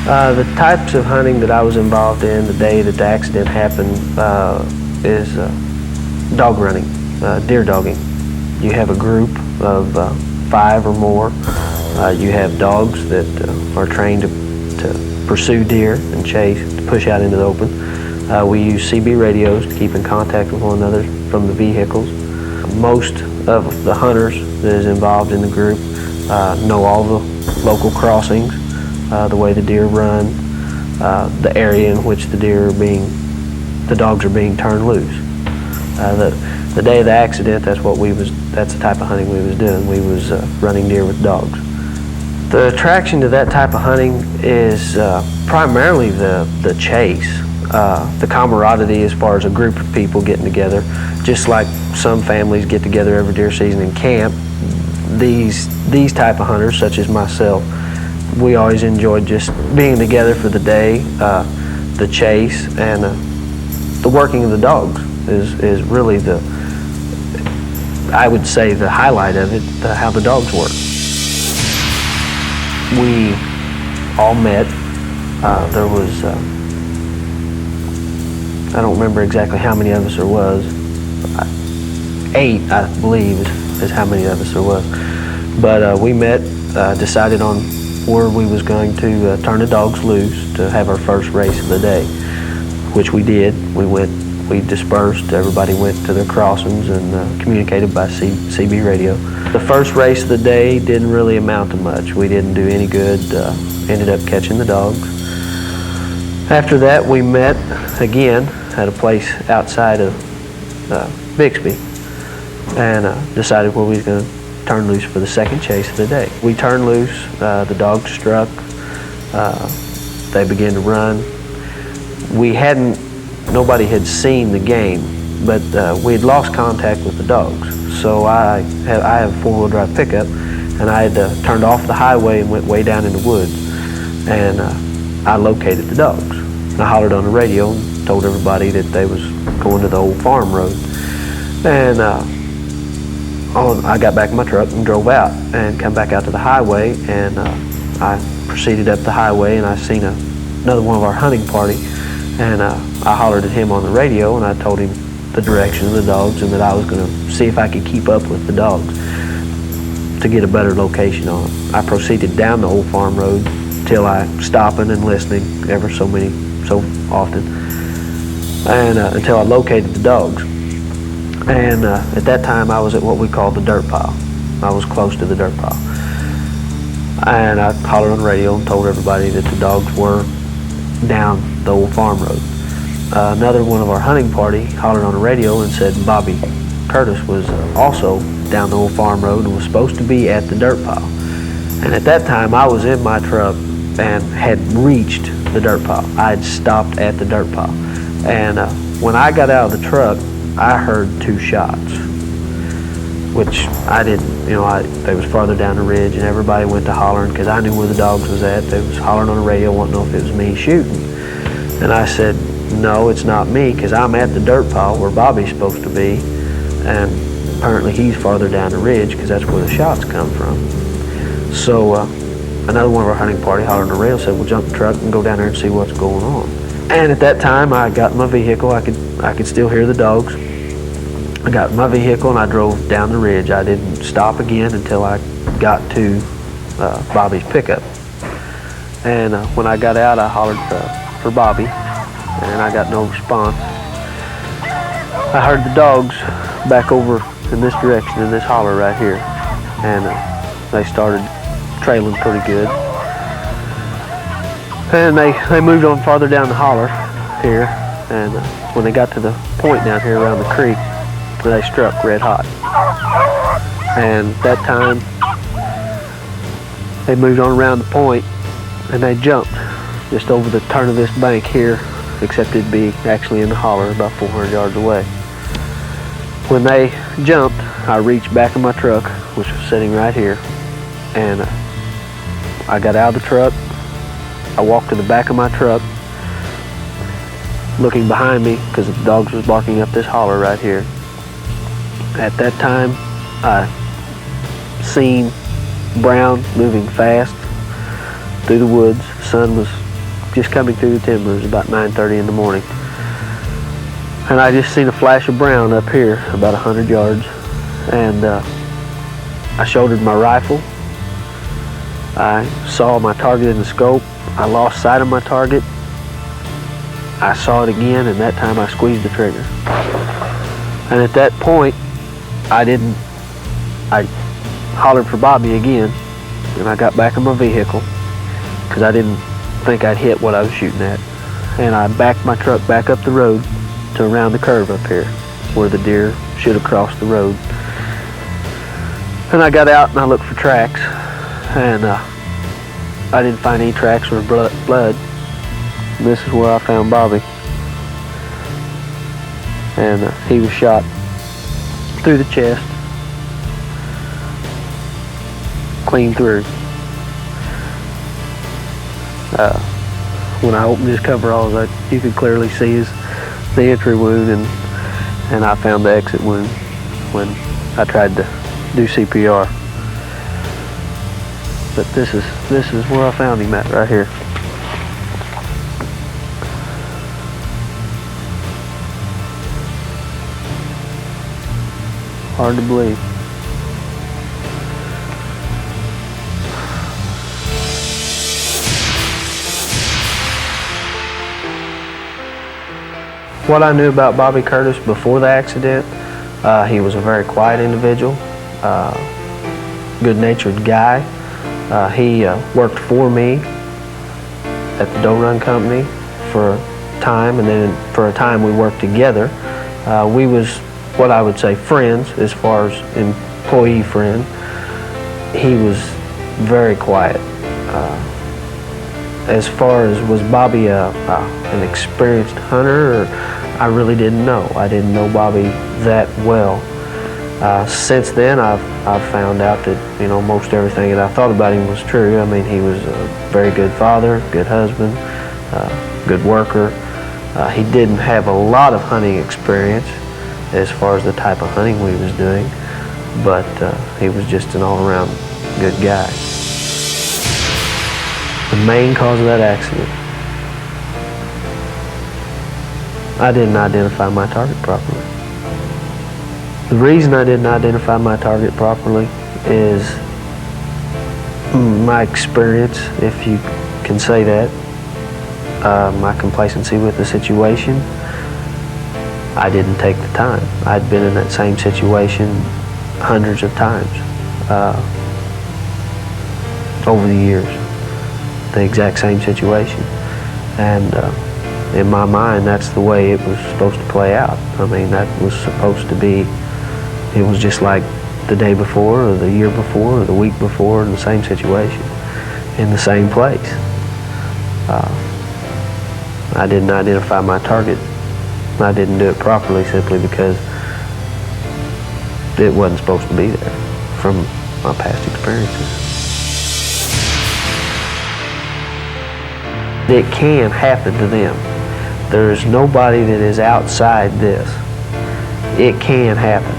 The types of hunting that I was involved in the day that the accident happened is dog running, deer dogging. You have a group of 5 or more. You have dogs that are trained to pursue deer and chase, to push out into the open. We use CB radios to keep in contact with one another from the vehicles. Most of the hunters that is involved in the group know all the local crossings, the way the deer run, the area in which the dogs are being turned loose. The day of the accident, that's the type of hunting we was doing. We was running deer with dogs. The attraction to that type of hunting is primarily the chase, the camaraderie as far as a group of people getting together. Just like some families get together every deer season in camp, these type of hunters, such as myself, we always enjoyed just being together for the day, the chase, and the working of the dogs is really I would say the highlight of it, how the dogs work. We all met. There was, I don't remember exactly how many of us there was. 8, I believe, is how many of us there was. But we met, decided on where we was going to turn the dogs loose to have our first race of the day, which we did. We dispersed, everybody went to their crossings and communicated by CB radio. The first race of the day didn't really amount to much. We didn't do any good, ended up catching the dogs. After that, we met again at a place outside of Bixby and decided where we was going to turn loose for the second chase of the day. We turned loose, the dogs struck, they began to run. Nobody had seen the game, but we had lost contact with the dogs. So I have a 4-wheel drive pickup, and I had turned off the highway and went way down in the woods, and I located the dogs. And I hollered on the radio and told everybody that they was going to the old farm road. And I got back in my truck and drove out and come back out to the highway, and I proceeded up the highway, and I seen another one of our hunting party, and I hollered at him on the radio, and I told him the direction of the dogs and that I was going to see if I could keep up with the dogs to get a better location on them. I proceeded down the old farm road till I stopping and listening ever so often, and until I located the dogs. And at that time I was at what we call the dirt pile. I was close to the dirt pile. And I hollered on the radio and told everybody that the dogs were down the old farm road. Another one of our hunting party hollered on the radio and said Bobby Curtis was also down the old farm road and was supposed to be at the dirt pile. And at that time I was in my truck and had reached the dirt pile. I had stopped at the dirt pile. And when I got out of the truck, I heard 2 shots, which I didn't, they was farther down the ridge, and everybody went to hollering because I knew where the dogs was at. They was hollering on the radio, wanting to know if it was me shooting. And I said, no, it's not me, because I'm at the dirt pile where Bobby's supposed to be, and apparently he's farther down the ridge because that's where the shots come from. So another one of our hunting party hollered on the radio, said, well, jump the truck and go down there and see what's going on. And at that time, I got in my vehicle. I could still hear the dogs. I got in my vehicle and I drove down the ridge. I didn't stop again until I got to Bobby's pickup. And when I got out, I hollered for Bobby, and I got no response. I heard the dogs back over in this direction, in this holler right here, and they started trailing pretty good. And they moved on farther down the holler here, and when they got to the point down here around the creek, they struck red hot. And that time, they moved on around the point, and they jumped just over the turn of this bank here, except it'd be actually in the holler about 400 yards away. When they jumped, I reached back in my truck, which was sitting right here, and I got out of the truck. I walked to the back of my truck, looking behind me because the dogs was barking up this holler right here. At that time, I seen brown moving fast through the woods. The sun was just coming through the timbers about 9:30 in the morning. And I just seen a flash of brown up here about 100 yards. And I shouldered my rifle. I saw my target in the scope. I lost sight of my target. I saw it again, and that time I squeezed the trigger. And at that point, I hollered for Bobby again, and I got back in my vehicle because I didn't think I'd hit what I was shooting at. And I backed my truck back up the road to around the curve up here where the deer should have crossed the road. And I got out and I looked for tracks, and I didn't find any tracks or blood. And this is where I found Bobby. And he was shot through the chest, clean through. When I opened his coveralls, you could clearly see the entry wound, and I found the exit wound when I tried to do CPR. But this is where I found him at, right here. Hard to believe. What I knew about Bobby Curtis before the accident, he was a very quiet individual, good-natured guy. He worked for me at the doe run company for a time, and then for a time we worked together. We was what I would say friends as far as employee friend. He was very quiet. As far as was Bobby an experienced hunter, I really didn't know. I didn't know Bobby that well. Since then, I've found out that most everything that I thought about him was true. I mean, he was a very good father, good husband, good worker. He didn't have a lot of hunting experience as far as the type of hunting we was doing, but he was just an all-around good guy. The main cause of that accident, I didn't identify my target properly. The reason I didn't identify my target properly is my experience, if you can say that, my complacency with the situation. I didn't take the time. I'd been in that same situation hundreds of times over the years, the exact same situation. And in my mind, that's the way it was supposed to play out. I mean, that was supposed to be, it was just like the day before or the year before or the week before in the same situation, in the same place. I didn't identify my target. I didn't do it properly simply because it wasn't supposed to be there from my past experiences. It can happen to them. There is nobody that is outside this. It can happen.